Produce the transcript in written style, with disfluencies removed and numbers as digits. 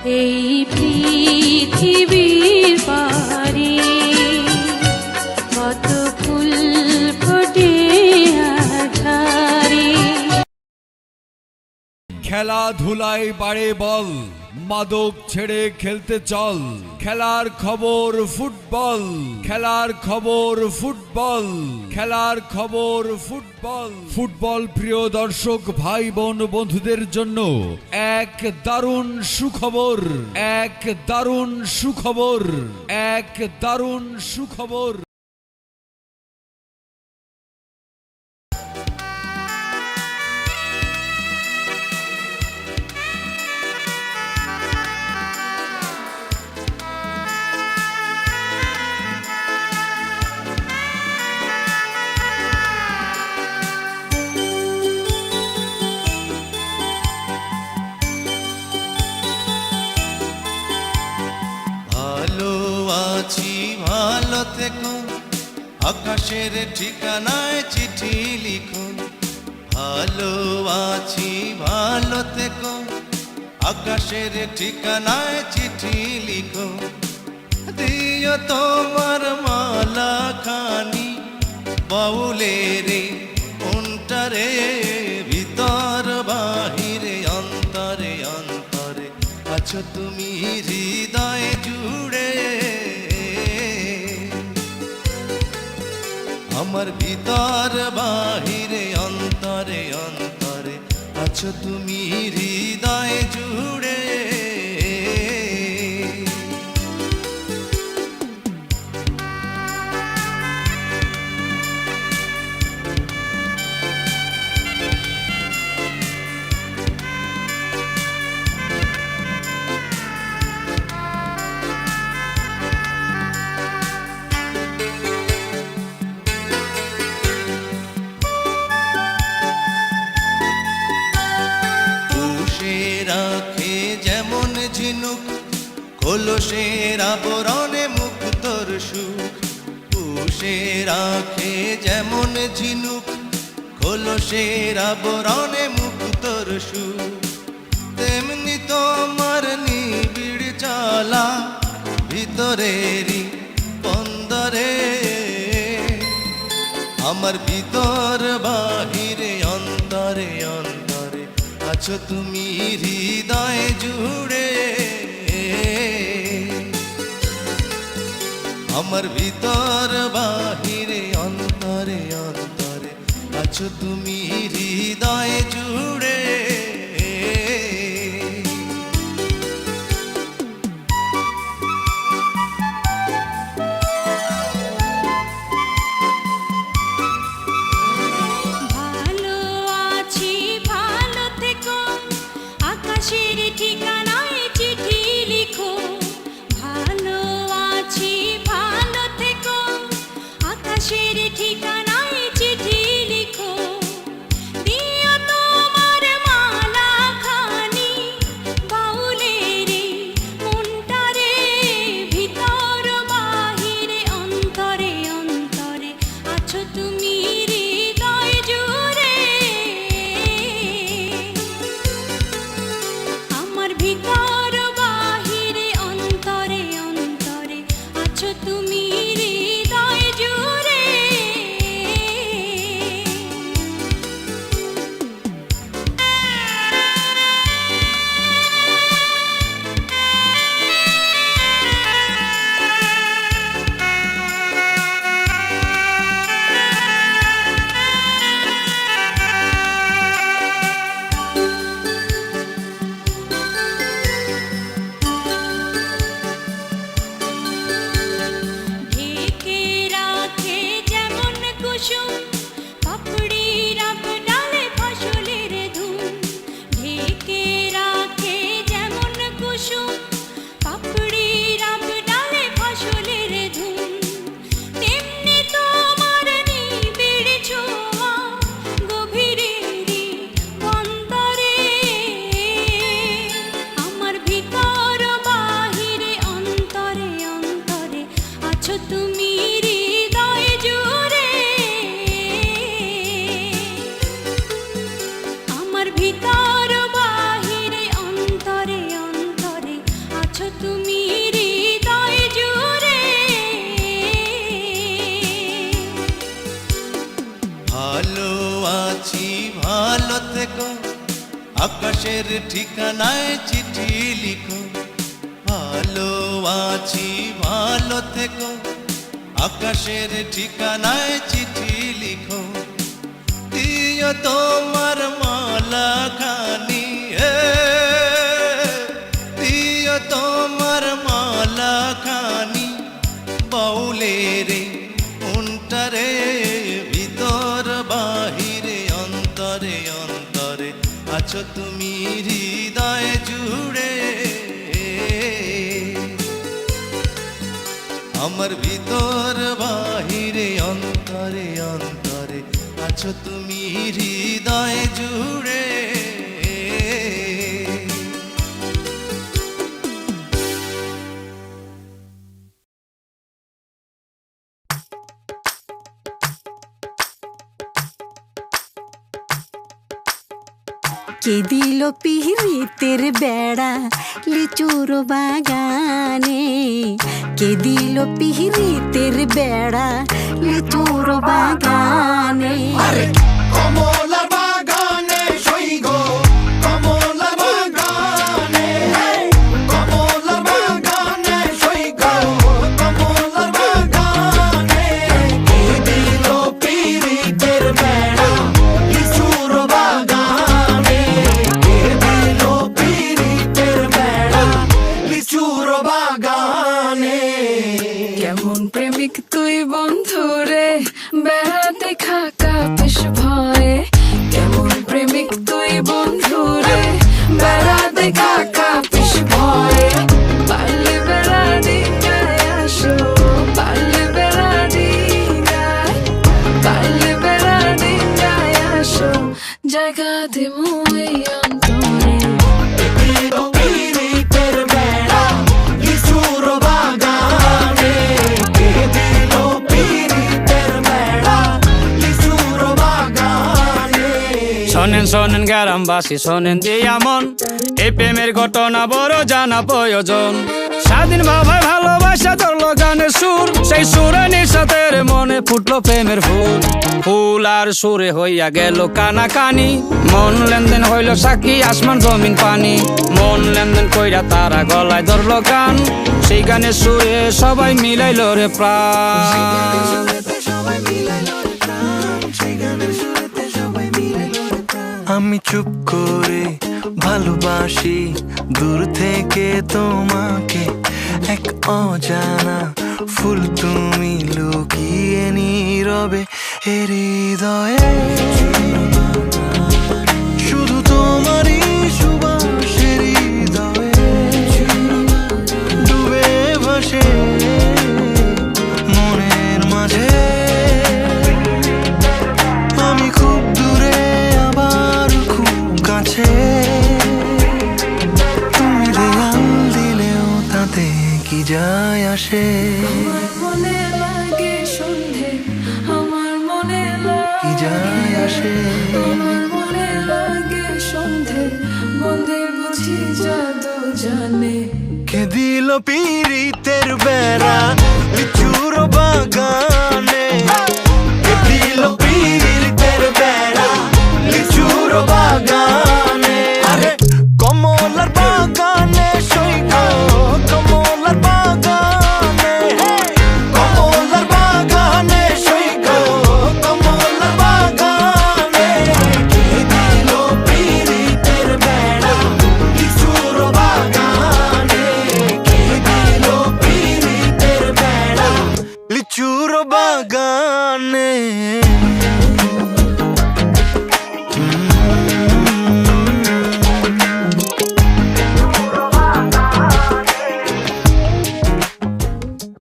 এই পৃথিবীর পারে কত ফুল ফোটে আধারে। খেলাধুলায় বাড়ে বল, মাদক ছেড়ে খেলতে চল। খেলার খবর ফুটবল, খেলার খবর ফুটবল, খেলার খবর ফুটবল। ফুটবল প্রিয় দর্শক ভাই বোন বন্ধুদের জন্য এক দারুণ সুখবর, এক দারুণ সুখবর, এক দারুণ সুখবর। ভালো থেকো, আকাশের ঠিকানায় চিঠি লিখো। ভালো আছি ভালো থেকো, আকাশের ঠিকানায় চিঠি লিখো। দিও তোমার মালা খানি বাউলের মনটারে, ভিতর বাহিরে অন্তরে অন্তরে আছো তুমি হৃদয় জুড়ে। আমার ভিতর বাহিরে অন্তরে অন্তরে আছো তুমি হৃদয় জুড়ে। রাখে যেমন ঝিনুক কলসের আবরণে মুক্তর সুখ। পুষে রাখে যেমন ঝিনুক কলসের আবরণে মুক্তর সুখ। তেমনি তোমার নিবিড় চলা ভিতরেরই বন্দরে। আমার ভিতর বাহিরে অন্তরে অন্তরে আছো তুমি হৃদয় জুড়ে। আমার ভিতর বাহিরে অন্তরে অন্তরে আছো তুমি হৃদয় জুড়ে। আকাশের ঠিকানায় চিঠি লিখো। ভালো আছি ভালো থেকো, আকাশের ঠিকানায় চিঠি লিখো। দিও তোমার মালা খানি বাউলের মনটারে, ভিতর বাহিরে অন্তরে অন্তরে আছো তুমি হৃদয় জুড়ে। ভিতর বাহিরে অন্তরে অন্তরে আছো তুমি হৃদয় জুড়ে। আকাশের ঠিকানায় চিঠি লিখো, ভালো আছি ভালো থেকো। আকাশের ঠিকানায় চিঠি লিখো, দিও তোমার মালা খানি, দিও তোমার মালা খানি। বাউলে রে উন্টারে, ভিতর বাহিরে অন্তরে অন্তরে আছো তুমি হৃদয় জুড়ে। আমার ভিতর বাহিরে অন্তরে অন্তরে আছো তুমি হৃদয় জুড়ে। কে দিল পিরিতের বেড়া লিচুর বাগানে, কে দিল পিরিতের বেড়া লিচুর বাগানে। কমলার বাগানে সইগ, কমলার বাগানে, কমলার বাগানে সইগ, কমলার বাগানে। কে দিল পিরিতের বেড়া লিচুর বাগানে, কে দিল পিরিতের বেড়া লিচুর বাগানে। কেমন প্রেমিক তুই বন্ধুরে বেড়াতে খাকা বেশ ভয়ে, কেমন প্রেমিক তুই বন্ধুরে বেড়াতে খাকা বেশ ভয়ে। পারলে বেড়া দিগায় আসো, পারলে বেড়া দিগায়, পারলে বেড়া দিগায় আসো, জায়গা দিমু এই অন্তরে। পিরিতের বেড়া লিচুর বাগানে, কে দিল পিরিতের বেড়া লিচুর বাগানে। শোনেন শোনেন গ্রামবাসী শোনেন দিয়া মন, এই প্রেমের ঘটনা বড় জানা প্রয়োজন। স্বাধীন বাবায় ভালোবাসা ধরলো গানের সুর, সেই সুরে নিঃসাতের মনে ফুটলো প্রেমের ফুল। ফুল আর সুরে হইয়া গেল কানাকানি, মন লেনদেন হইল সাক্ষী আসমান জমিন পানি। মন লেনদেন কইরা তারা গলায় ধরলো গান, সেই গানের সুরে সবাই মিলাইল রে প্রাণ। আমি চুপ করে ভালোবাসি দূর থেকে তোমাকে, এক অজানা ফুল তুমি লুকিয়ে নীরবে এ হৃদয়ে। শুধু তোমারই সুবাস হৃদয়ে ডুবে ভাসে মনের মাঝে। আমি খুব দূরে আবার খুব কাছে, তুমি দেয়াল দিলেও তাতে কি যায় আসে। আমার মনে লাগে সন্ধে, আমার মনে কি যায় আসে। আমার মনে লাগে সন্ধে, মন্দির বুঝি জাদু জানে। কে দিল পিরিতের বেড়া লিচুর বাগানে,